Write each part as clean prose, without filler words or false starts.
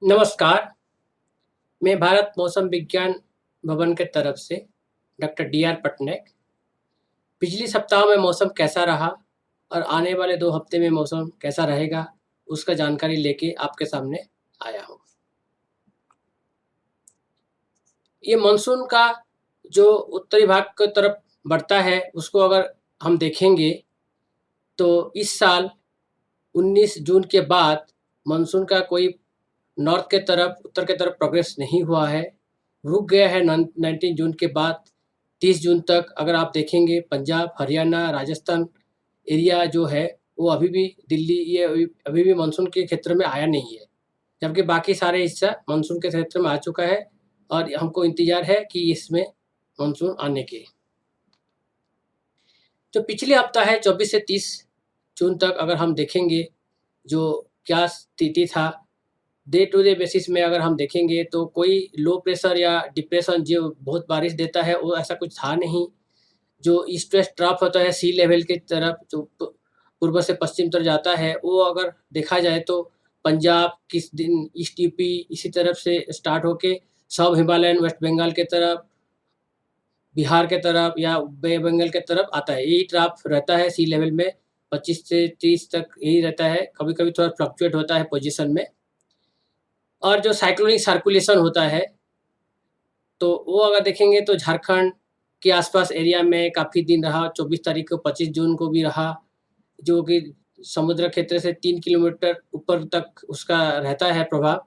नमस्कार, मैं भारत मौसम विज्ञान भवन के तरफ से डॉक्टर डी आर पटनायक। पिछले सप्ताह में मौसम कैसा रहा और आने वाले 2 हफ्ते में मौसम कैसा रहेगा, उसका जानकारी लेके आपके सामने आया हूँ। ये मानसून का जो उत्तरी भाग की तरफ बढ़ता है, उसको अगर हम देखेंगे, तो इस साल 19 जून के बाद मानसून का कोई नॉर्थ के तरफ, उत्तर के तरफ प्रोग्रेस नहीं हुआ है। रुक गया है 19 जून के बाद 30 जून तक। अगर आप देखेंगे पंजाब, हरियाणा, राजस्थान एरिया जो है, वो अभी भी दिल्ली ये अभी भी मानसून के क्षेत्र में आया नहीं है। जबकि बाकी सारे हिस्सा मानसून के क्षेत्र में आ चुका है और हमको इंतज़ार है कि इसमें मानसून आने के। जो पिछले हफ्ता है 24 से 30 जून तक अगर हम देखेंगे, जो क्या स्थिति था, डे टू डे बेसिस में अगर हम देखेंगे तो कोई लो प्रेशर या डिप्रेशन जो बहुत बारिश देता है, वो ऐसा कुछ था नहीं। जो ईस्ट वेस्ट ट्रफ होता है सी लेवल की तरफ, जो पूर्व से पश्चिम तरफ जाता है, वो अगर देखा जाए तो पंजाब किस दिन ईस्ट यूपी इसी तरफ से स्टार्ट होके सब हिमालयन वेस्ट बंगाल के तरफ, बिहार के तरफ या बे बंगाल के तरफ आता है। यही ट्रफ रहता है सी लेवल में, 25 से 30 तक यही रहता है। कभी-कभी थोड़ा फ्लक्चुएट होता है पोज़ीशन में। और जो साइक्लोनिक सर्कुलेशन होता है, तो वो अगर देखेंगे तो झारखंड के आसपास एरिया में काफ़ी दिन रहा, 24 तारीख को 25 जून को भी रहा, जो कि समुद्र क्षेत्र से 3 किलोमीटर ऊपर तक उसका रहता है प्रभाव।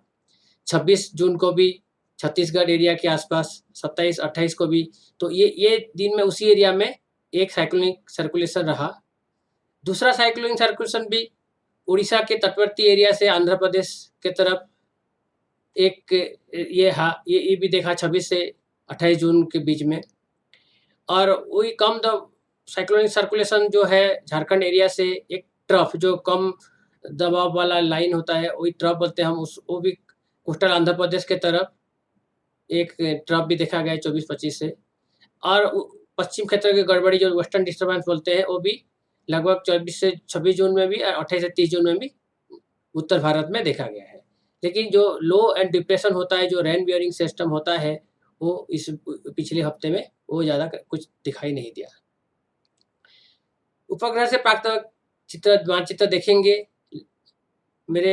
26 जून को भी छत्तीसगढ़ एरिया के आसपास, 27-28 को भी, तो ये दिन में उसी एरिया में एक साइक्लोनिक सर्कुलेशन रहा। दूसरा साइक्लोनिक सर्कुलेशन भी उड़ीसा के तटवर्ती एरिया से आंध्र प्रदेश के तरफ एक ये भी देखा 26 से 28 जून के बीच में। और वही कम द साइक्लोनिक सर्कुलेशन जो है झारखंड एरिया से एक ट्रफ जो कम दबाव वाला लाइन होता है, वही ट्रफ बोलते हैं हम उस वो भी कोस्टल आंध्र प्रदेश के तरफ एक ट्रफ भी देखा गया है 24-25 से। और पश्चिम क्षेत्र की गड़बड़ी जो वेस्टर्न डिस्टर्बेंस बोलते हैं, वो भी लगभग 24 से 26 जून में भी और 28 से 30 जून में भी उत्तर भारत में देखा गया है। लेकिन जो लो एंड डिप्रेशन होता है, जो रेन बियरिंग सिस्टम होता है, वो इस पिछले हफ्ते में वो ज़्यादा कुछ दिखाई नहीं दिया। उपग्रह से प्राप्त मानचित्र देखेंगे, मेरे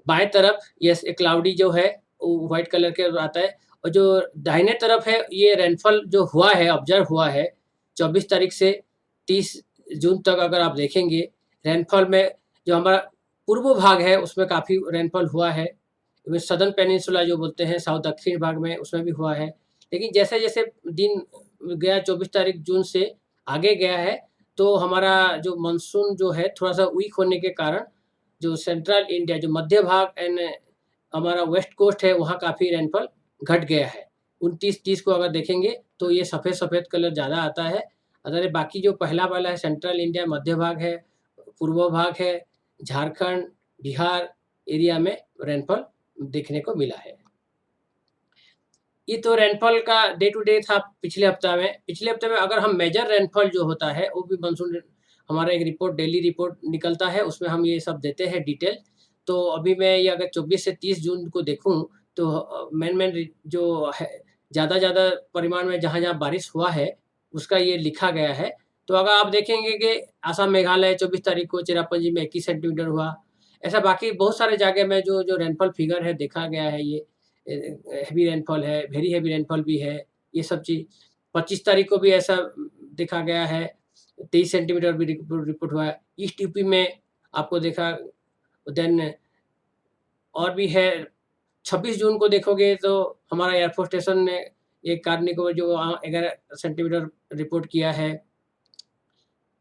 बाएँ तरफ यस एक क्लाउडी जो है, वो व्हाइट कलर के आता है और जो दाहिने तरफ है, ये रेनफॉल जो हुआ है, ऑब्ज़र्व हुआ है, 24 तारीख से 30 जून तक अगर आप देखेंगे, रेनफॉल में जो हमारा पूर्व भाग है, उसमें काफ़ी रेनफॉल हुआ है। सदर्न पेनिनसुला जो बोलते हैं, साउथ दक्षिण भाग में, उसमें भी हुआ है। लेकिन जैसे-जैसे दिन गया 24 तारीख जून से आगे गया है, तो हमारा जो मानसून जो है, थोड़ा-सा वीक होने के कारण जो सेंट्रल इंडिया, जो मध्य भाग एंड हमारा वेस्ट कोस्ट है, वहाँ काफ़ी रेनफॉल घट गया है। 29-30 को अगर देखेंगे, तो ये सफ़ेद-सफ़ेद कलर ज़्यादा आता है। अगर ये बाकी जो पहला वाला है, सेंट्रल इंडिया मध्य भाग है, पूर्व भाग है, झारखंड, बिहार एरिया में रेनफॉल देखने को मिला है। ये तो रेनफॉल का डे टू डे था पिछले हफ्ता में। पिछले हफ्ते में अगर हम मेजर रेनफॉल जो होता है, वो भी मानसून हमारा एक रिपोर्ट डेली रिपोर्ट निकलता है, उसमें हम ये सब देते हैं डिटेल। तो अभी मैं ये अगर 24 से 30 जून को देखूँ, तो मेन-मेन जो है ज़्यादा परिमाण में जहाँ-जहाँ बारिश हुआ है, उसका ये लिखा गया है। तो अगर आप देखेंगे कि असम, मेघालय 24 तारीख को चेरापूंजी में 21 सेंटीमीटर हुआ। ऐसा बाकी बहुत सारे जगह में जो रेनफॉल फिगर है देखा गया है ये। हेवी रेनफॉल है, वेरी हेवी रेनफॉल भी है, ये सब चीज़। 25 तारीख को भी ऐसा देखा गया है, 23 सेंटीमीटर भी रिपोर्ट हुआ है। ईस्ट यूपी में आपको देखा, देन और भी है। 26 जून को देखोगे तो हमारा एयरफोर्स स्टेशन ने एक कार्निक को जो 11 सेंटीमीटर रिपोर्ट किया है।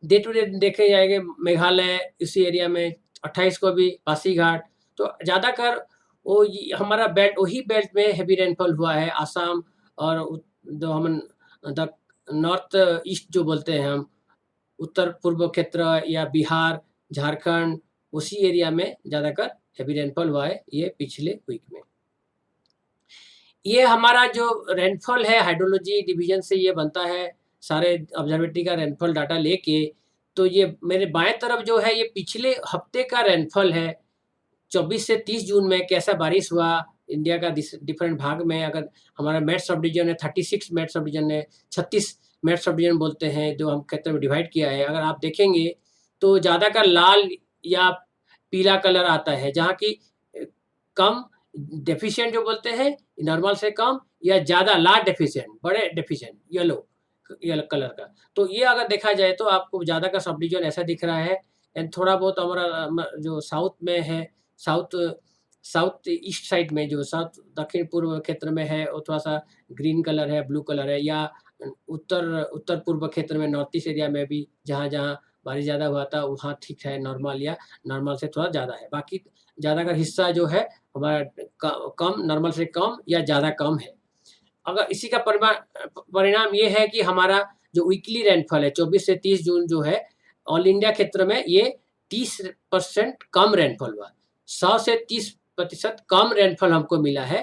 डे टू डे देखे जाएँगे मेघालय इसी एरिया में 28 को भी पासीघाट, तो ज़्यादातर वो ये हमारा बेल्ट वही बेल्ट में हेवी रेनफॉल हुआ है। असम और जो हम द नॉर्थ ईस्ट जो बोलते हैं हम, उत्तर पूर्व क्षेत्र या बिहार, झारखंड उसी एरिया में ज़्यादातर हेवी रेनफॉल हुआ है ये पिछले वीक में। ये हमारा जो रेनफॉल है हाइड्रोलॉजी डिवीज़न से ये बनता है, सारे ऑब्ज़र्वेटरी का रेनफॉल डाटा लेके, तो ये मेरे बाएँ तरफ जो है ये पिछले हफ्ते का रेनफॉल है, 24 से 30 जून में कैसा बारिश हुआ, इंडिया का डिफरेंट भाग में अगर हमारा मेट सब डिवीजन है, 36 मेट सब डिवीजन है, 36 मेट सब डिवीजन बोलते हैं, जो हम क्षेत्र में डिवाइड किया है। अगर आप देखेंगे तो ज़्यादातर लाल या पीला कलर आता है, जहाँ की कम डेफिशिएंट जो बोलते हैं, नॉर्मल से कम या ज़्यादा लार्ज डेफिशिएंट, बड़े डेफिशिएंट, येलो कलर का। तो ये अगर देखा जाए तो आपको ज़्यादा का सब डिवीजन ऐसा दिख रहा है। एंड थोड़ा बहुत हमारा जो साउथ में है, साउथ साउथ ईस्ट साइड में, जो साउथ दक्षिण पूर्व क्षेत्र में है, वो थोड़ा-सा ग्रीन कलर है, ब्लू कलर है, या उत्तर पूर्व क्षेत्र में, नॉर्थ ईस्ट एरिया में भी जहाँ-जहाँ बारिश ज़्यादा हुआ था, वहाँ ठीक है, नॉर्मल या नॉर्मल से थोड़ा ज़्यादा है। बाकी ज़्यादातर हिस्सा जो है हमारा कम, नॉर्मल से कम या ज़्यादा कम है। अगर इसी का परिणाम ये है कि हमारा जो वीकली रेनफॉल है 24 से 30 जून जो है, ऑल इंडिया क्षेत्र में ये 30% कम रेनफॉल हुआ। 100 से 30% कम रेनफॉल हमको मिला है।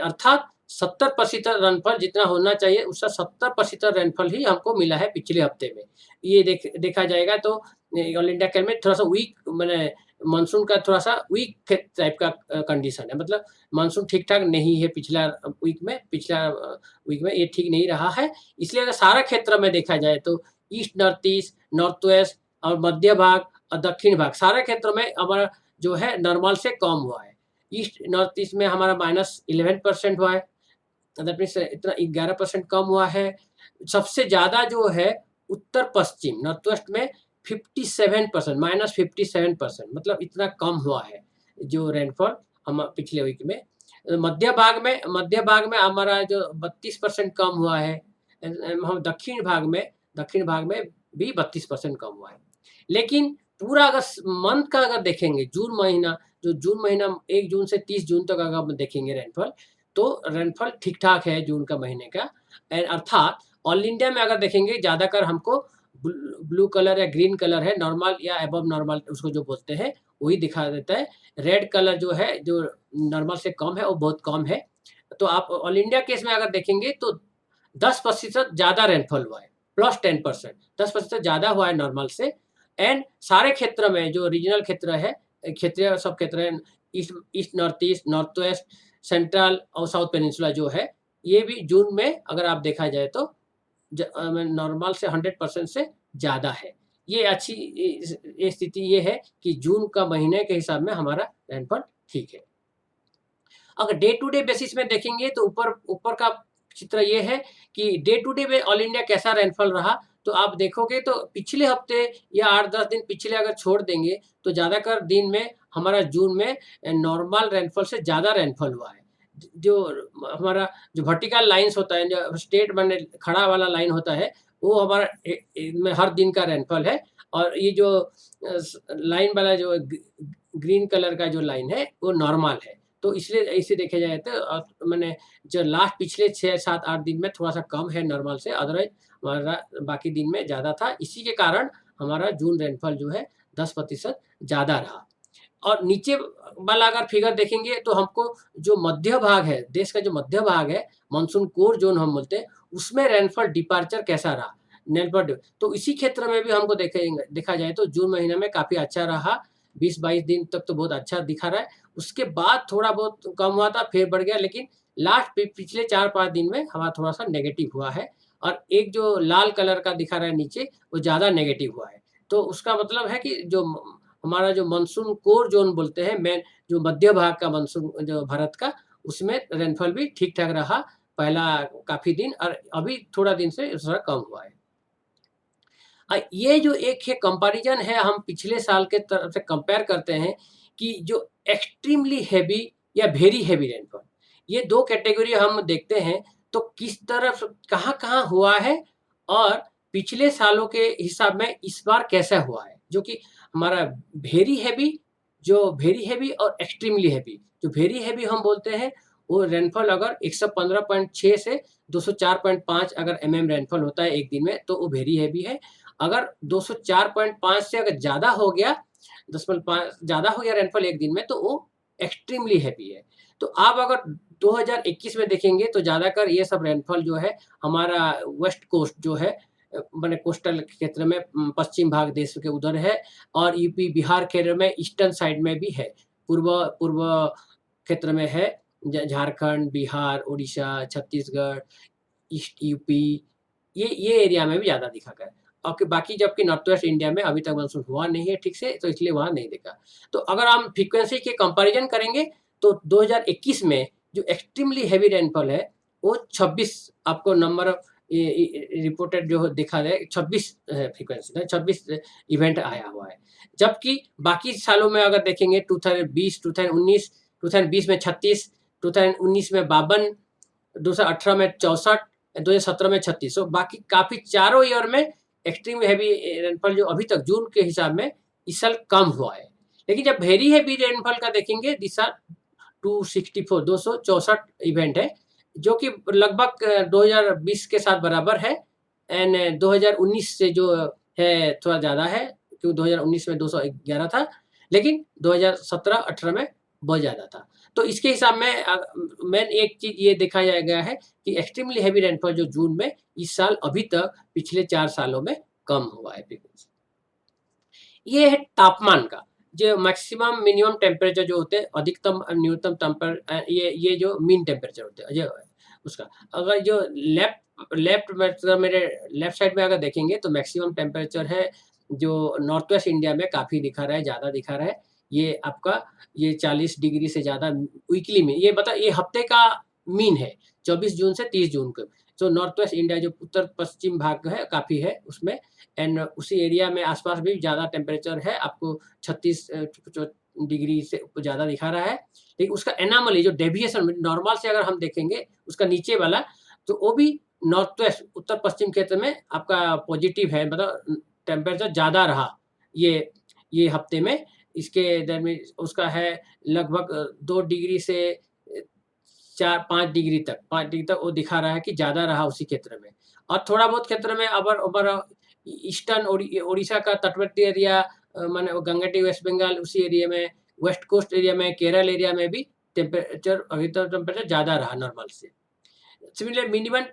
अर्थात 70% रेनफॉल जितना होना चाहिए, उसका 70% रेनफॉल ही हमको मिला है पिछले हफ्ते में। ये देखा जाएगा तो ऑल इंडिया के में थोड़ा-सा वीक, माने मानसून का थोड़ा-सा वीक टाइप का कंडीशन है। मतलब मानसून ठीक-ठाक नहीं है पिछला वीक में ये ठीक नहीं रहा है। इसलिए अगर सारा क्षेत्र में देखा जाए तो east, north east, north west और मध्य भाग और दक्षिण भाग, सारे क्षेत्रों में हमारा जो है नॉर्मल से कम हुआ है। ईस्ट, नॉर्थ ईस्ट में हमारा -11% हुआ है। दैट मीन्स इतना 11% कम हुआ है। सबसे ज़्यादा जो है उत्तर-पश्चिम, नॉर्थ वेस्ट में 57%, -57%, मतलब इतना कम हुआ है जो रेनफॉल हम पिछले वीक में। मध्य भाग में हमारा जो 32% कम हुआ है। हम दक्षिण भाग में भी 32% कम हुआ है। लेकिन पूरा अगर मंथ का अगर देखेंगे, जून महीना 1 जून से 30 जून तक अगर हम देखेंगे रेनफॉल, तो रेनफॉल ठीक-ठाक है जून का महीने का। अर्थात ऑल इंडिया में अगर देखेंगे ज़्यादातर हमको ब्लू कलर या ग्रीन कलर है, नॉर्मल या अबव नॉर्मल उसको जो बोलते हैं, वही दिखा देता है। रेड कलर जो है, जो नॉर्मल से कम है, वो बहुत कम है। तो आप ऑल इंडिया केस में अगर देखेंगे तो 10% ज़्यादा रेनफॉल हुआ है, +10%, 10% ज़्यादा हुआ है नॉर्मल से। एंड सारे क्षेत्र में जो रीजनल क्षेत्र है, क्षेत्रीय सब क्षेत्र है, north east, north west, central और साउथ पेनिनसुला जो है, ये भी जून में अगर आप देखा जाए तो नॉर्मल से 100% से ज़्यादा है। ये अच्छी ये स्थिति ये है कि जून का महीने के हिसाब में हमारा रेनफॉल ठीक है। अगर डे टू डे बेसिस में देखेंगे तो ऊपर ऊपर का चित्र ये है कि डे टू डे में ऑल इंडिया कैसा रेनफॉल रहा, तो आप देखोगे तो पिछले हफ्ते या 8-10 दिन पिछले अगर छोड़ देंगे, तो ज़्यादातर दिन में हमारा जून में नॉर्मल रेनफॉल से ज़्यादा रेनफॉल हुआ है। जो हमारा जो वर्टिकल लाइन्स होता है, जो स्टेट माने खड़ा वाला लाइन होता है, वो हमारा में हर दिन का रेनफॉल है। और ये जो लाइन वाला जो ग्रीन कलर का जो लाइन है, वो नॉर्मल है। तो इसलिए ऐसे देखा जाए तो मैंने जो लास्ट पिछले 6, 7, 8 दिन में थोड़ा-सा कम है नॉर्मल से, अदरवाइज़ हमारा बाकी दिन में ज़्यादा था। इसी के कारण हमारा जून रेनफॉल जो है 10% ज़्यादा रहा। और नीचे वाला अगर फिगर देखेंगे तो हमको जो मध्य भाग है, देश का जो मध्य भाग है, मानसून कोर ज़ोन हम बोलते हैं, उसमें रेनफॉल डिपार्चर कैसा रहा? तो इसी क्षेत्र में भी हमको देखा जाए तो जून महीने में काफ़ी अच्छा रहा। 20-22 दिन तक तो बहुत अच्छा दिखा रहा है। उसके बाद थोड़ा बहुत कम हुआ था, फिर बढ़ गया, लेकिन लास्ट पिछले 4-5 दिन में हमारा थोड़ा-सा नेगेटिव हुआ है। और एक जो लाल कलर का दिखा रहा है नीचे, वो ज़्यादा नेगेटिव हुआ है। तो उसका मतलब है कि जो हमारा जो मानसून कोर ज़ोन बोलते हैं, मेन जो मध्य भाग का मानसून जो भारत का, उसमें रेनफॉल भी ठीक-ठाक रहा पहला काफ़ी दिन, और अभी थोड़ा दिन से थोड़ा कम हुआ है। ये जो एक है कंपैरिज़न है, हम पिछले साल के तरफ से कंपेयर करते हैं कि जो एक्सट्रीमली हेवी या वेरी हेवी रेनफॉल, ये 2 कैटेगरी हम देखते हैं, तो किस तरफ कहाँ-कहाँ हुआ है और पिछले सालों के हिसाब में इस बार कैसा हुआ है। जो कि हमारा वेरी हेवी वेरी हेवी और एक्सट्रीमली हेवी, जो वेरी हेवी हम बोलते हैं, वो रेनफॉल अगर 115.6 से 204.5 अगर रेनफॉल होता है एक दिन में, तो वो वेरी हेवी है। अगर 204.5 से अगर ज़्यादा हो गया, 10.5 ज़्यादा हो गया रेनफॉल एक दिन में, तो वो एक्सट्रीमली हेवी है। तो आप अगर 2021 में देखेंगे तो ज़्यादातर ये सब रेनफॉल जो है हमारा वेस्ट कोस्ट जो है, माने कोस्टल क्षेत्र में, पश्चिम भाग देश के उधर है, और यूपी, बिहार, केरल में ईस्टर्न साइड में भी है। पूर्व पूर्व क्षेत्र में है, झारखंड, बिहार, उड़ीसा, छत्तीसगढ़, ईस्ट यूपी, ये एरिया में भी ज़्यादा दिखा है। और कि बाकी जबकि नॉर्थ वेस्ट इंडिया में अभी तक मानसून हुआ नहीं है ठीक से, तो इसलिए वहाँ नहीं दिखा। तो अगर हम फ्रीक्वेंसी के कंपैरिज़न करेंगे, तो 2021 में जो एक्सट्रीमली हेवी रेनफॉल है, वो 26 आपको नंबर ऑफ रिपोर्टेड जो दिखा है 26 फ्रीक्वेंसी है, 26 इवेंट आया हुआ है। जबकि बाकी सालों में अगर देखेंगे 2020, 2019, 2020 में 36, 2019 में 52, 2018 में 64, 2017 में 36। तो बाकी काफ़ी चारों ईयर में एक्सट्रीम हेवी रेनफॉल जो अभी तक जून के हिसाब में इस साल कम हुआ है। लेकिन जब वेरी हेवी रेनफॉल का देखेंगे दिस साल 264, 264 इवेंट है, जो कि लगभग 2020 के साथ बराबर है। एंड 2019 से जो है थोड़ा ज़्यादा है, क्योंकि 2019 में 211 था, लेकिन 2017-18 में बहुत ज़्यादा था। तो इसके हिसाब में मेन एक चीज़ ये देखा गया है कि एक्सट्रीमली हेवी रेनफॉल जो जून में इस साल अभी तक पिछले 4 सालों में कम हुआ है फ्रीक्वेंसी। ये है तापमान का, जो मैक्सिमम मिनिमम टेम्परेचर जो होते हैं, अधिकतम और न्यूनतम ये जो मीन टेम्परेचर होते हैं, ये उसका। अगर जो लेफ्ट लेफ्ट मतलब मेरे लेफ्ट साइड में अगर देखेंगे तो मैक्सिमम टेम्परेचर है, जो नॉर्थ वेस्ट इंडिया में काफ़ी दिखा रहा है, ज़्यादा दिखा रहा है। ये आपका ये 40 डिग्री से ज़्यादा वीकली में, ये हफ्ते का मीन है, 24 जून से 30 जून को। तो नॉर्थ वेस्ट इंडिया जो उत्तर-पश्चिम भाग है, काफ़ी है उसमें। एंड उसी एरिया में आस-पास भी ज़्यादा टेम्परेचर है, आपको 36 जो डिग्री से ज़्यादा दिखा रहा है। लेकिन उसका एनोमली जो डेविएशन नॉर्मल से अगर हम देखेंगे, उसका नीचे वाला, तो वो भी नॉर्थ वेस्ट उत्तर-पश्चिम क्षेत्र में आपका पॉजिटिव है, मतलब टेम्परेचर ज़्यादा रहा ये हफ्ते में। इसके दरमियान उसका है लगभग 2 डिग्री से 4-5 डिग्री तक, 5 डिग्री तक वो दिखा रहा है कि ज़्यादा रहा उसी क्षेत्र में। और थोड़ा बहुत क्षेत्र में अबर ओवर ईस्टर्न ओडिशा का तटवर्ती एरिया, माने वो गंगेटी वेस्ट बंगाल उसी एरिया में, वेस्ट कोस्ट एरिया में, केरल एरिया में भी टेम्परेचर अधिकतम टेम्परेचर ज़्यादा रहा नॉर्मल से। सिमिलर मिनिमम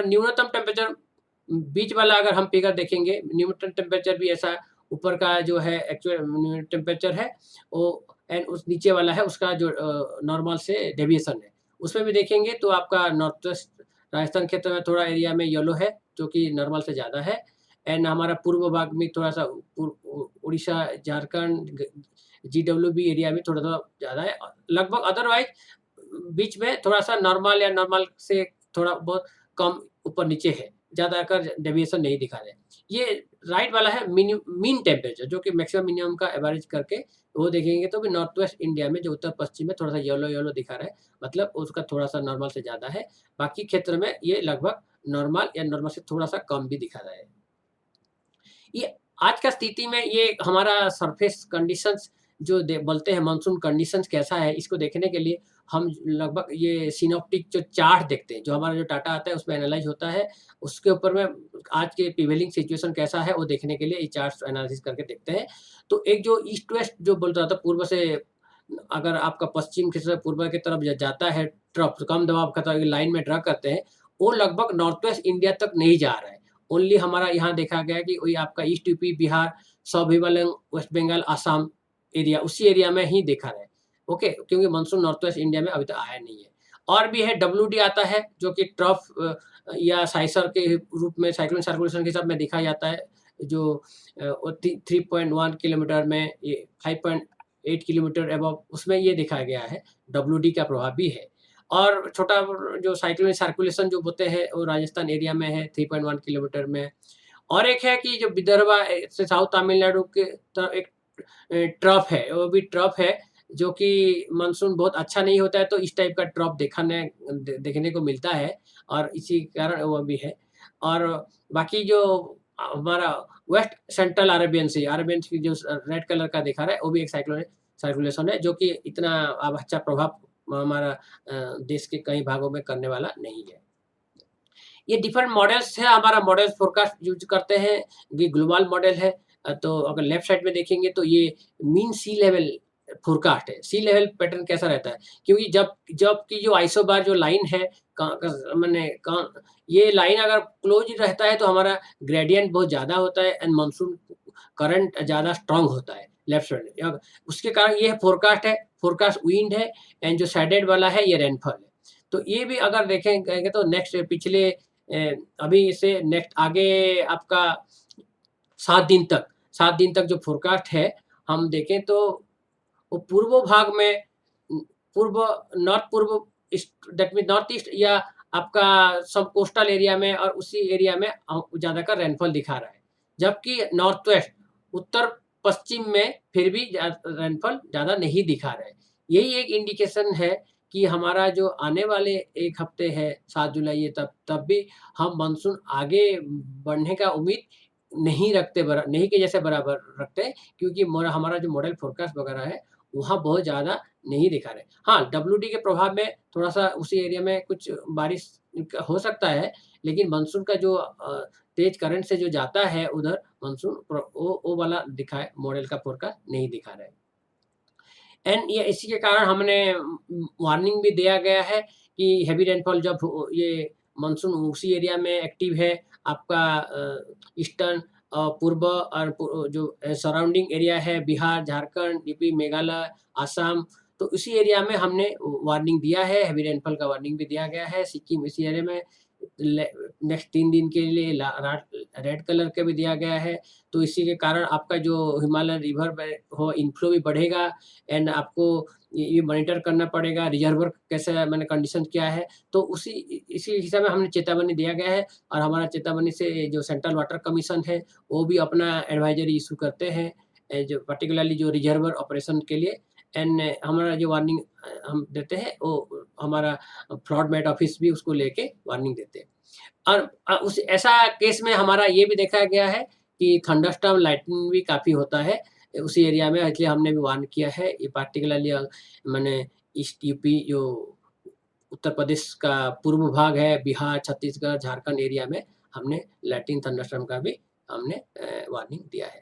न्यूनतम टेम्परेचर बीच वाला अगर हम फिगर देखेंगे, न्यूनतम टेम्परेचर भी ऐसा ऊपर का जो है एक्चुअल टेम्परेचर है, वो एंड उस नीचे वाला है उसका जो नॉर्मल से डेविएशन है। उसमें भी देखेंगे तो आपका नॉर्थ वेस्ट राजस्थान क्षेत्र में थोड़ा एरिया में येलो है, जो कि नॉर्मल से ज़्यादा है। एंड हमारा पूर्व भाग में थोड़ा-सा उड़ीसा, झारखंड, जीडब्ल्यूबी एरिया में थोड़ा-सा ज़्यादा है। लगभग अदरवाइज़ बीच में थोड़ा-सा नॉर्मल या नॉर्मल से थोड़ा बहुत कम ऊपर-नीचे है, ज़्यादातर डेविएशन नहीं दिखा रहे। ये राइट वाला है मीन टेम्परेचर, जो कि मैक्सिमम मिनिमम का एवरेज करके वो देखेंगे तो भी नॉर्थ वेस्ट इंडिया में जो उत्तर-पश्चिम में थोड़ा-सा येलो-येलो दिखा रहा है, मतलब उसका थोड़ा-सा नॉर्मल से ज़्यादा है। बाकी क्षेत्र में ये लगभग नॉर्मल या नॉर्मल से थोड़ा-सा कम भी दिखा रहा है। ये आज का स्थिति में ये हमारा सरफेस कंडीशंस जो बोलते हैं मानसून कंडीशंस कैसा है, इसको देखने के लिए हम लगभग ये सिनॉप्टिक जो चार्ट देखते हैं, जो हमारा जो डाटा आता है उसमें एनालाइज़ होता है, उसके ऊपर में आज के प्रिवेलिंग सिचुएशन कैसा है वो देखने के लिए ये चार्ट्स एनालिसिस करके देखते हैं। तो एक जो ईस्ट वेस्ट जो बोल रहा था, पूर्व से अगर आपका पश्चिम की तरफ पूर्व की तरफ जाता है ट्रफ, तो कम दबाव का लाइन में ड्रा करते हैं, वो लगभग नॉर्थ वेस्ट इंडिया तक नहीं जा रहा है। ओनली हमारा यहाँ देखा गया है कि वही आपका east UP, Bihar, south Himalayan, West Bengal, Assam area, उसी एरिया में ही देखा है। ओके, क्योंकि मानसून नॉर्थ वेस्ट इंडिया में अभी तक आया नहीं है। और भी है डब्ल्यूडी आता है, जो कि ट्रफ या साइसर के रूप में साइक्लोन सर्कुलेशन के हिसाब में देखा जाता है, जो वो 3.1 किलोमीटर में, ये 5.8 किलोमीटर अबव उसमें ये देखा गया है, डब्ल्यूडी का प्रभाव भी है। और छोटा जो साइक्लोनिक सर्कुलेशन जो होते हैं, वो राजस्थान एरिया में है 3.1 किलोमीटर में। और एक है कि जो विदर्भ से साउथ तमिलनाडु के तरफ एक ट्रफ है, वो भी ट्रफ है, जो कि मानसून बहुत अच्छा नहीं होता है, तो इस टाइप का ट्रफ देखने को मिलता है, और इसी कारण वो भी है। और बाकी जो हमारा वेस्ट सेंट्रल अरेबियन सी जो रेड कलर का दिखा रहा है, वो भी एक साइक्लोनिक सर्कुलेशन है, जो कि इतना अब अच्छा प्रभाव हमारा देश के कई भागों में करने वाला नहीं है। ये डिफरेंट मॉडल्स है, हमारा मॉडल फोरकास्ट यूज़ करते हैं, ये ग्लोबल मॉडल है। तो अगर लेफ्ट साइड में देखेंगे तो ये मीन सी लेवल फोरकास्ट है। सी लेवल पैटर्न कैसा रहता है? क्योंकि जब जब की जो आइसोबार जो लाइन है, माने ये लाइन अगर क्लोज रहता है तो हमारा ग्रेडियंट बहुत ज़्यादा होता है एंड मानसून करंट ज़्यादा स्ट्रॉन्ग होता है। Left side. उसके कारण ये फोरकास्ट है, फोरकास्ट विंड है, एंड जो शेडेड वाला है ये रेनफॉल है। तो ये भी अगर देखेंगे तो नेक्स्ट पिछले अभी से नेक्स्ट आगे आपका 7 दिन तक 7 दिन तक जो फोरकास्ट है, हम देखें तो वो पूर्व भाग में पूर्व नॉर्थ पूर्व east, that mean north east या आपका सब कोस्टल एरिया में और उसी एरिया में ज़्यादातर रेनफॉल दिखा रहा है। जबकि नॉर्थ वेस्ट उत्तर पश्चिम में फिर भी रेनफॉल ज़्यादा नहीं दिखा रहा है। यही एक इंडिकेशन है कि हमारा जो आने वाले 1 हफ्ते है 7 जुलाई तब भी हम मानसून आगे बढ़ने का उम्मीद नहीं के जैसे बराबर रखते, क्योंकि हमारा जो मॉडल फोरकास्ट वगैरह है वहाँ बहुत ज़्यादा नहीं दिखा रहे। हाँ, डब्ल्यूडी के प्रभाव में थोड़ा-सा उसी एरिया में कुछ बारिश हो सकता है, लेकिन मानसून का जो तेज़ करंट से जो जाता है उधर मानसून वो वाला दिखाए मॉडल का फोरकास्ट नहीं दिखा रहा है। एंड ये इसी के कारण हमने वार्निंग भी दिया गया है कि हेवी रेनफॉल जब ये मानसून उसी एरिया में एक्टिव है, आपका ईस्टर्न पूर्व और जो सराउंडिंग एरिया है बिहार, झारखंड, यूपी, मेघालय, असम, तो इसी एरिया में हमने वार्निंग दिया है, हेवी रेनफॉल का वार्निंग भी दिया गया है। सिक्किम इसी एरिया में नेक्स्ट 3 दिन के लिए रेड कलर का भी दिया गया है। तो इसी के कारण आपका जो हिमालय रिवर में हो इनफ्लो भी बढ़ेगा, एंड आपको ये मॉनिटर करना पड़ेगा रिजर्वर कैसा मैंने कंडीशन क्या है। तो इसी हिसाब में हमने चेतावनी दिया गया है, और हमारा चेतावनी से जो सेंट्रल वाटर कमीशन है वो भी अपना एडवाइजरी इश्यू करते हैं, जो पर्टिकुलरली जो रिजर्वर ऑपरेशन के लिए। एंड हमारा जो वार्निंग हम देते हैं वो हमारा फ्लड मेट ऑफिस भी उसको लेके वार्निंग देते हैं। और उस ऐसा केस में हमारा ये भी देखा गया है कि थंडरस्टॉर्म लाइटनिंग भी काफ़ी होता है उसी एरिया में, इसलिए हमने भी वार्न किया है। ये पार्टिकुलरली मैंने ईस्ट यूपी जो उत्तर प्रदेश का पूर्व भाग है, बिहार, छत्तीसगढ़, झारखंड एरिया में हमने लाइटनिंग थंडरस्टॉर्म का भी हमने वार्निंग दिया है।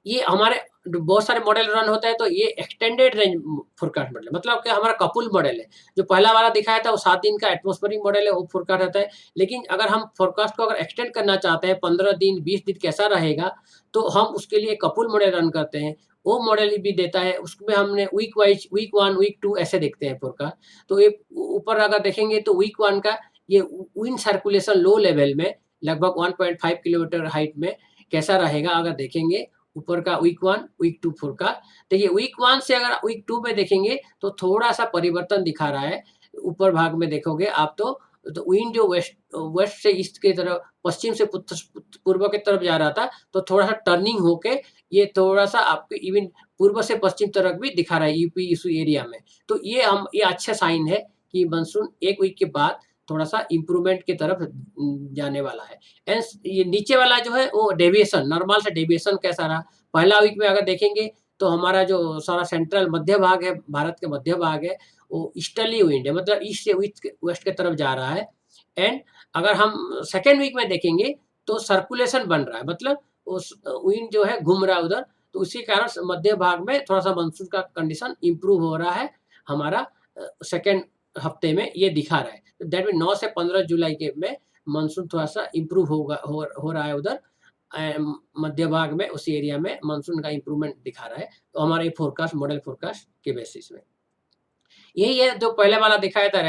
ये हमारे बहुत सारे मॉडल रन होते हैं, तो ये एक्सटेंडेड रेंज फोरकास्ट मॉडल है, मतलब कि हमारा कपुल मॉडल है। जो पहला वाला दिखाया था वो 7 दिन का एटमॉस्फेरिक मॉडल है, वो फोरकास्ट रहता है। लेकिन अगर हम फोरकास्ट को अगर एक्सटेंड करना चाहते हैं 15 दिन, 20 दिन कैसा रहेगा, तो हम उसके लिए कपुल मॉडल रन करते हैं। वो मॉडल भी देता है, उसमें हमने वीक वाइज़ वीक 1, वीक 2 ऐसे देखते हैं फोरकास्ट। तो ये ऊपर अगर देखेंगे तो वीक 1 का ये विंड सर्कुलेशन लो लेवल में लगभग 1.5 किलोमीटर हाइट में कैसा रहेगा अगर देखेंगे ऊपर का वीक 1, वीक 2 फोरकास्ट। देखिए वीक 1 से अगर वीक 2 में देखेंगे तो थोड़ा-सा परिवर्तन दिखा रहा है। ऊपर भाग में देखोगे आप तो विंड जो वेस्ट से ईस्ट की तरफ, पश्चिम से पूर्व की तरफ जा रहा था, तो थोड़ा-सा टर्निंग होके ये थोड़ा-सा आपको इवन पूर्व से पश्चिम तरफ भी दिखा रहा है यूपी इस एरिया में। तो ये अच्छा साइन है कि मानसून 1 वीक के बाद थोड़ा-सा इम्प्रूवमेंट की तरफ जाने वाला है। एंस ये नीचे वाला जो है वो डेविएशन, नॉर्मल से डेविएशन कैसा रहा? पहला वीक में अगर देखेंगे तो हमारा जो सारा सेंट्रल मध्य भाग है, भारत के मध्य भाग है, वो ईस्टर्ली विंड है, मतलब ईस्ट से वेस्ट की तरफ जा रहा है। एंड अगर हम सेकंड वीक में देखेंगे तो सर्कुलेशन बन रहा है, मतलब उस विंड जो है घूम रहा है उधर, तो उसी कारण मध्य भाग में थोड़ा-सा मानसून का कंडीशन इम्प्रूव हो रहा है। हमारा सेकंड हफ्ते में ये दिखा रहा है। दैट मीन 9 से 15 जुलाई के में मानसून थोड़ा-सा इम्प्रूव होगा हो रहा है उधर। मध्य भाग में उसी एरिया में मानसून का इम्प्रूवमेंट दिखा रहा है। तो हमारा ये फोरकास्ट मॉडल फोरकास्ट के बेसिस में। यही है जो पहले वाला दिखाया था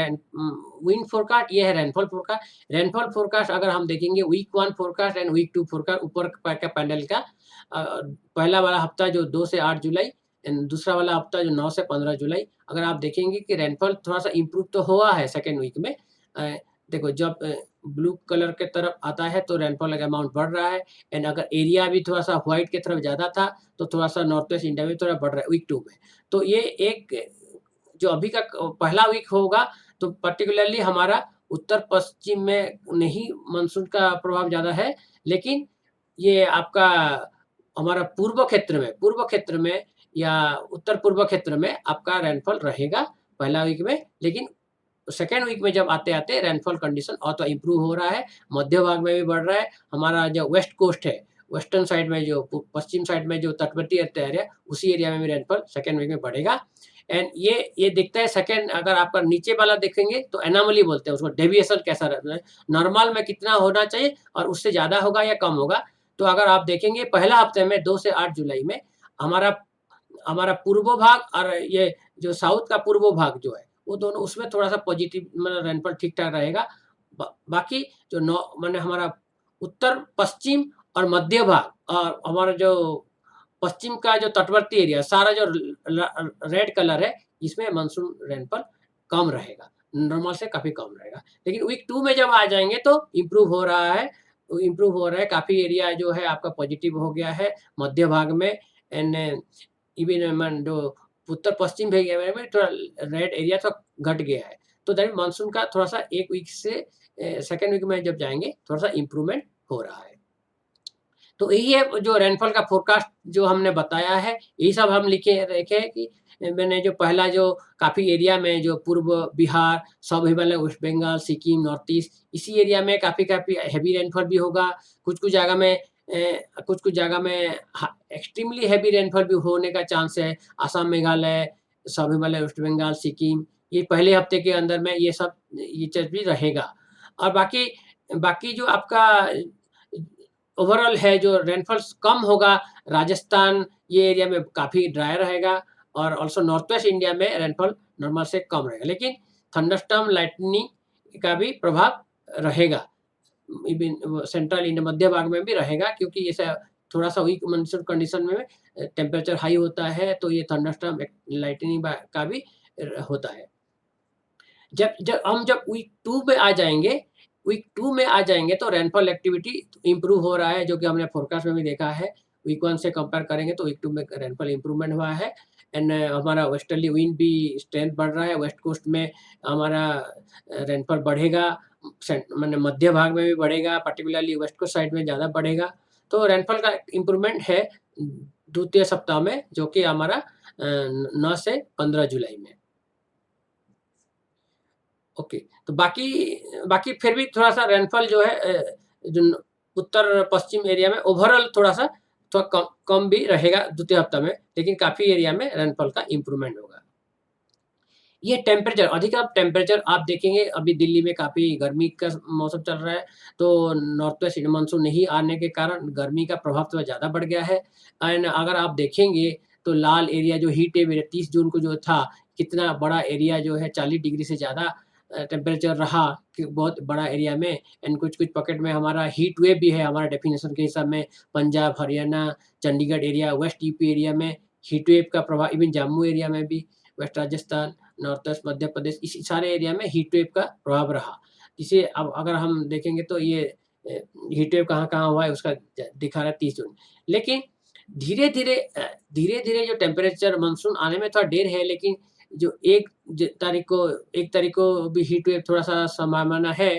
विंड फोरकास्ट, ये है रेनफॉल फोरकास्ट। रेनफॉल फोरकास्ट अगर हम देखेंगे week 1 forecast and week 2 forecast ऊपर का पैनल का पहला वाला हफ्ता जो 2 से 8 जुलाई एंड दूसरा वाला हफ्ता जो 9 से 15 जुलाई, अगर आप देखेंगे कि रेनफॉल थोड़ा-सा इम्प्रूव तो हुआ है सेकंड वीक में। देखो जब ब्लू कलर के तरफ आता है तो रेनफॉल का अमाउंट बढ़ रहा है, एंड अगर एरिया भी थोड़ा-सा व्हाइट की तरफ ज़्यादा था, तो थोड़ा-सा नॉर्थ वेस्ट इंडिया में थोड़ा बढ़ रहा है वीक 2 में। तो ये एक जो अभी का पहला वीक होगा, तो पर्टिकुलरली हमारा उत्तर-पश्चिम में नहीं मानसून का प्रभाव ज़्यादा है, लेकिन ये आपका हमारा पूर्व क्षेत्र में या उत्तर-पूर्व क्षेत्र में आपका रेनफॉल रहेगा पहला वीक में, लेकिन सेकंड वीक में जब आते-आते रेनफॉल कंडीशन और तो इम्प्रूव हो रहा है, मध्य भाग में भी बढ़ रहा है। हमारा जो वेस्ट कोस्ट है, वेस्टर्न साइड में जो पश्चिम साइड में जो तटवर्ती एरिया है, उसी एरिया में भी रेनफॉल सेकंड वीक में बढ़ेगा। एंड ये दिखता है सेकंड, अगर आपका नीचे वाला देखेंगे तो एनोमली बोलते हैं उसको, डेविएशन कैसा रहता है, नॉर्मल में कितना होना चाहिए और उससे ज़्यादा होगा या कम होगा। तो अगर आप देखेंगे पहला हफ्ते में 2 से 8 जुलाई में हमारा हमारा पूर्व भाग और ये जो साउथ का पूर्व भाग जो है, वो दोनों उसमें थोड़ा-सा पॉजिटिव मतलब रेनफॉल ठीक-ठाक रहेगा। बाकी जो नौ माने हमारा उत्तर, पश्चिम और मध्य भाग और हमारा जो पश्चिम का जो तटवर्ती एरिया सारा जो रेड कलर है, इसमें मानसून रेनफॉल कम रहेगा, नॉर्मल से काफ़ी कम रहेगा। लेकिन वीक 2 में जब आ जाएँगे तो इम्प्रूव हो रहा है, काफ़ी एरिया जो है आपका पॉजिटिव हो गया है मध्य भाग में एंड इवन मन जो उत्तर-पश्चिम एरिया में थोड़ा रेड एरिया थोड़ा घट गया है। तो दैट मानसून का थोड़ा-सा 1 वीक से सेकंड वीक में जब जाएँगे, थोड़ा-सा इम्प्रूवमेंट हो रहा है। तो यही है जो रेनफॉल का फ़ोरकास्ट जो हमने बताया है, यही सब हम लिखे रखे हैं कि मैंने जो पहला जो काफ़ी एरिया में जो पूर्व बिहार, सब हिमालय, वेस्ट बंगाल, सिक्किम, नॉर्थ ईस्ट इसी एरिया में काफ़ी हेवी रेनफॉल भी होगा। कुछ-कुछ जगह में कुछ-कुछ जगह में एक्सट्रीमली हेवी रेनफॉल भी होने का चांस है। असम, मेघालय, सब हिमालय, वेस्ट बंगाल, सिक्किम ये पहले हफ्ते के अंदर में ये चीज़ भी रहेगा। और बाकी बाकी जो आपका ओवरऑल है जो रेनफॉल्स कम होगा, राजस्थान ये एरिया में काफ़ी ड्राई रहेगा और ऑल्सो नॉर्थ वेस्ट इंडिया में रेनफॉल नॉर्मल से कम रहेगा। लेकिन थंडरस्टॉर्म, लाइटनिंग का भी प्रभाव रहेगा। इवन वो सेंट्रल इंडिया मध्य भाग में भी रहेगा क्योंकि ऐसा थोड़ा-सा वीक मानसून कंडीशन में टेम्परेचर हाई होता है, तो ये थंडरस्टॉर्म, लाइटनिंग का भी होता है। जब वीक 2 में आ जाएँगे वीक 2 में आ जाएँगे तो रेनफॉल एक्टिविटी इम्प्रूव हो रहा है, जो कि हमने फ़ोरकास्ट में भी देखा है। वीक 1 से कंपेयर करेंगे तो वीक 2 में रेनफॉल इम्प्रूवमेंट हुआ है एंड हमारा वेस्टर्ली विंड भी स्ट्रेंथ बढ़ रहा है। वेस्ट कोस्ट में हमारा रेनफॉल बढ़ेगा, माने मध्य भाग में भी बढ़ेगा, पर्टिकुलरली वेस्ट कोस्ट साइड में ज़्यादा बढ़ेगा। तो रेनफॉल का इम्प्रूवमेंट है द्वितीय सप्ताह में, जो कि हमारा 9 से 15 जुलाई में। ओके, तो बाकी बाकी फिर भी थोड़ा-सा रेनफॉल जो है जो उत्तर-पश्चिम एरिया में ओवरऑल थोड़ा-सा थोड़ा कम कम भी रहेगा द्वितीय हफ्ता में, लेकिन काफ़ी एरिया में रेनफॉल का इम्प्रूवमेंट होगा। ये टेम्परेचर अधिकतम टेम्परेचर आप देखेंगे अभी दिल्ली में काफ़ी गर्मी का मौसम चल रहा है, तो नॉर्थ वेस्ट मानसून नहीं आने के कारण गर्मी का प्रभाव थोड़ा ज़्यादा बढ़ गया है एंड अगर आप देखेंगे तो लाल एरिया जो हीट वेव 30 जून को जो था, कितना बड़ा एरिया जो है 40 डिग्री से ज़्यादा टेम्परेचर रहा कि बहुत बड़ा एरिया में एंड कुछ-कुछ पॉकेट में हमारा हीट वेव भी है हमारा डेफिनेशन के हिसाब में Punjab, Haryana, Chandigarh area, west UP area में हीट वेव का प्रभाव इवन जम्मू एरिया में भी, waste Rajasthan north west Madhya Pradesh इस सारे एरिया में हीट वेव का प्रभाव रहा। इसे अब अगर हम देखेंगे तो ये हीट वेव कहाँ-कहाँ हुआ है उसका दिखा रहा है 30 जून। लेकिन धीरे-धीरे जो टेम्परेचर मानसून आने में थोड़ा देर है लेकिन जो 1 तारीख को भी हीट वेव थोड़ा-सा संभावना है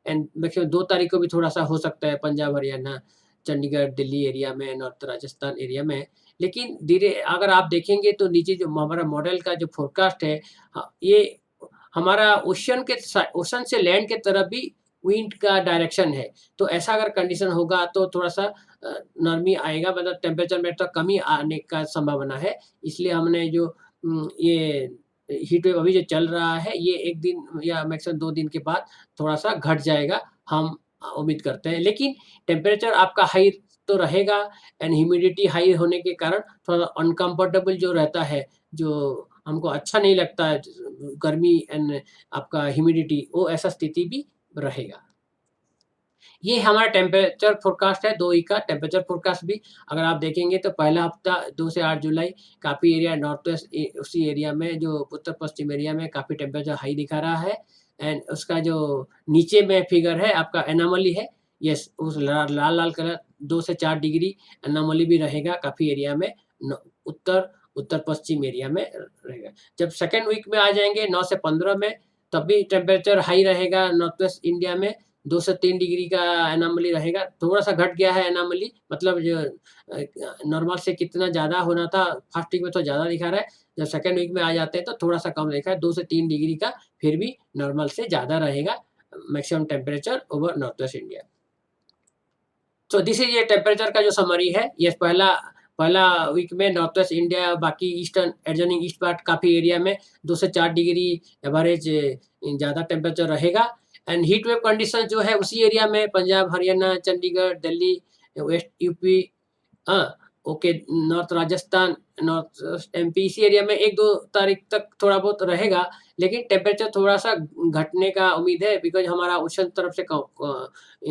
एंड मैक्सिमम 2 तारीख को भी थोड़ा-सा हो सकता है पंजाब, हरियाणा, चंडीगढ़, दिल्ली एरिया में, नॉर्थ राजस्थान एरिया में। लेकिन धीरे अगर आप देखेंगे तो नीचे जो हमारा मॉडल का जो फ़ोरकास्ट है ये हमारा ओशन से लैंड के तरफ भी विंड का डायरेक्शन है। तो ऐसा अगर कंडीशन होगा तो थोड़ा-सा नरमी आएगा मतलब टेम्परेचर में तो कमी आने का संभावना है। इसलिए हमने जो ये हीट वेव अभी जो चल रहा है ये 1 दिन या मैक्सिमम 2 दिन के बाद थोड़ा-सा घट जाएगा, हम उम्मीद करते हैं। लेकिन टेम्परेचर आपका हाई तो रहेगा एंड ह्यूमिडिटी हाई होने के कारण थोड़ा अनकम्फर्टेबल जो रहता है, जो हमको अच्छा नहीं लगता है गर्मी एंड आपका ह्यूमिडिटी वो ऐसा स्थिति भी रहेगा। ये हमारा टेम्परेचर फ़ोरकास्ट है 2 वीक का टेम्परेचर फ़ोरकास्ट भी अगर आप देखेंगे तो पहला हफ्ता 2 से 8 जुलाई काफ़ी एरिया नॉर्थ वेस्ट उसी एरिया में जो उत्तर-पश्चिम एरिया में काफ़ी टेम्परेचर हाई दिखा रहा है एंड उसका जो नीचे में फिगर है आपका एनोमली है, यस उस लाल-लाल कलर 2 से 4 डिग्री एनोमली भी रहेगा काफ़ी एरिया में न उत्तर-पश्चिम एरिया में रहेगा। जब सेकंड वीक में आ जाएँगे 9 से 15 में तब भी टेम्परेचर हाई रहेगा नॉर्थ वेस्ट इंडिया में 2 से 3 डिग्री का एनोमली रहेगा, थोड़ा-सा घट गया है एनोमली मतलब जो नॉर्मल से कितना ज़्यादा होना था, फर्स्ट वीक में तो ज़्यादा दिखा रहा है, जब सेकंड वीक में आ जाते हैं तो थोड़ा-सा कम दिखा है, 2 से 3 डिग्री का फिर भी नॉर्मल से ज़्यादा रहेगा maximum temperature over north west India. So this is ये टेम्परेचर का जो समरी है, ये पहला पहला वीक में नॉर्थ वेस्ट इंडिया बाकी ईस्टर्न एडजॉइनिंग ईस्ट पार्ट काफ़ी एरिया में 2 से 4 डिग्री एवरेज ज़्यादा टेम्परेचर रहेगा एंड हीट वेव कंडीशन जो है उसी एरिया में पंजाब, हरियाणा, चंडीगढ़, दिल्ली, वेस्ट यूपी हाँ, okay, north Rajasthan, north MP इसी एरिया में 1-2 तारीख तक थोड़ा बहुत रहेगा, लेकिन टेम्परेचर थोड़ा-सा घटने का उम्मीद है बिकॉज़ हमारा ओशन तरफ से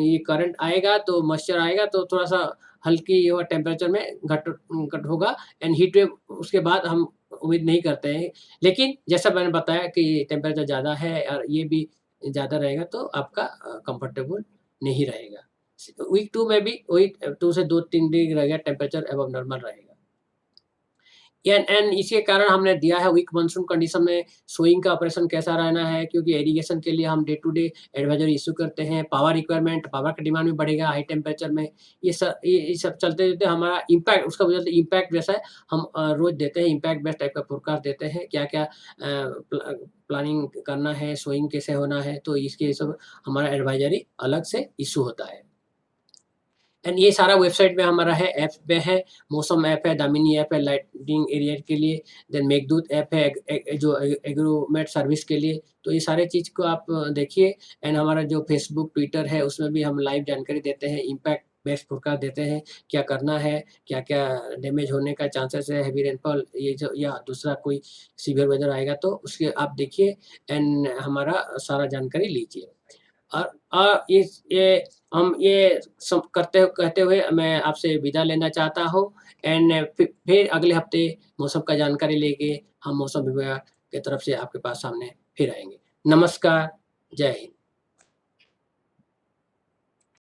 ये करंट आएगा तो मॉइस्चर आएगा तो थोड़ा-सा हल्की वो टेम्परेचर में घट होगा एंड हीट वेव उसके बाद हम उम्मीद नहीं करते हैं। लेकिन जैसा मैंने बताया कि टेम्परेचर ज़्यादा है और ये भी ज़्यादा रहेगा तो आपका कंफर्टेबल नहीं रहेगा। वीक 2 में भी वही 2 से 2-3 डिग्री रहेगा टेम्परेचर अबव नॉर्मल रहेगा। एंड इसके कारण हमने दिया है वीक मानसून कंडीशन में सोइंग का ऑपरेशन कैसा रहना है क्योंकि इरिगेशन के लिए हम day to day advisory issue करते हैं। पावर रिक्वायरमेंट, पावर का डिमांड भी बढ़ेगा हाई टेम्परेचर में। ये सब चलते-चलते हमारा इम्पैक्ट उसका वजह से इम्पैक्ट जैसा है हम रोज़ देते हैं इम्पैक्ट बेस्ड टाइप का फोरकास्ट देते हैं। क्या-क्या प्लानिंग करना है, सोइंग कैसे होना है, तो इसके सब हमारा एडवाइजरी अलग से इश्यू होता है। एंड ये सारा वेबसाइट में हमारा है, ऐप में है, मौसम ऐप है, दामिनी ऐप है लाइटिंग एरिया के लिए, देन मेघदूत ऐप है जो एग्रोमेट सर्विस के लिए। तो ये सारे चीज़ को आप देखिए एंड हमारा जो फेसबुक, ट्विटर है उसमें भी हम लाइव जानकारी देते हैं, इम्पैक्ट बेस्ड फोरकास्ट देते हैं, क्या करना है, क्या-क्या डैमेज होने का चांसेस है, हेवी रेनफॉल ये जो या दूसरा कोई सीवियर वेदर आएगा तो उसके आप देखिए एंड हमारा सारा जानकारी लीजिए। और इस ये हम ये सब कहते हुए मैं आपसे विदा लेना चाहता हूँ एंड फिर अगले हफ्ते मौसम का जानकारी लेके हम मौसम विभाग की तरफ से आपके पास सामने फिर आएँगे। नमस्कार, जय हिंद।